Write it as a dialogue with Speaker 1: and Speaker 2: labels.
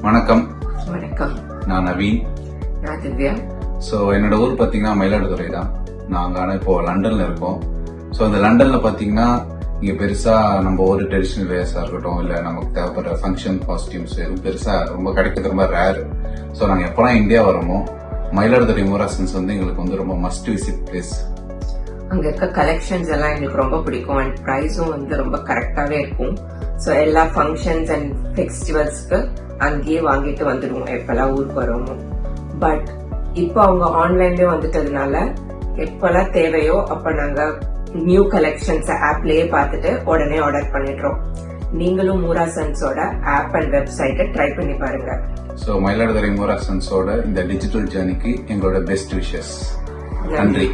Speaker 1: வணக்கம்.
Speaker 2: வணக்கம்.
Speaker 1: நான் நவீன்.
Speaker 2: நான் திவ்யா.
Speaker 1: ஸோ என்னோட ஊர் பார்த்தீங்கன்னா மயிலாடுதுறை தான். நாங்கள் இப்போ லண்டன்ல இருக்கோம். ஸோ இந்த லண்டன்ல பார்த்தீங்கன்னா இங்கே பெருசா நம்ம ஒரு ட்ரெடிஷனல் வேர்ஸா இருக்கட்டும், இல்லை நமக்கு தேவைப்படுற ஃபங்க்ஷன் காஸ்டியூம்ஸ் எதுவும் பெருசா ரொம்ப கிடைக்கிறது ரொம்ப ரேர். ஸோ நாங்கள் எப்போலாம் இந்தியா வரோமோ மயிலாடுதுறை மூராசன்ஸ் எங்களுக்கு ரொம்ப மஸ்ட் விசிட் பிளேஸ்.
Speaker 2: அங்க இருக்க கலெக்ஷன்ஸ் எல்லாம் எங்களுக்கு ரொம்ப பிடிக்கும் அண்ட் ப்ரைஸும் ரொம்ப கரெக்டாவே இருக்கும். ஸோ எல்லா ஃபங்க்ஷன்ஸ் அண்ட் ஃபெஸ்டிவல்ஸ்க்கு அங்கேயே வாங்கிட்டு வந்துடுவோம் எப்பெல்லாம் ஊருக்கு வரோமோ. பட் இப்போ அவங்க ஆன்லைன்லயே வந்துட்டதுனால எப்பெல்லாம் தேவையோ அப்ப நாங்க நியூ கலெக்ஷன்ஸ் ஆப்லயே பார்த்துட்டு உடனே ஆர்டர் பண்ணிடுறோம். நீங்களும் மூராசன்ஸோட ஆப் அண்ட் வெப்சைட்டை ட்ரை பண்ணி பாருங்க.
Speaker 1: ஸோ மயிலாடுதுறை மூராசன்ஸோட இந்த டிஜிட்டல் ஜேர்னிக்கு எங்களோட பெஸ்ட் விஷஸ். நன்றி.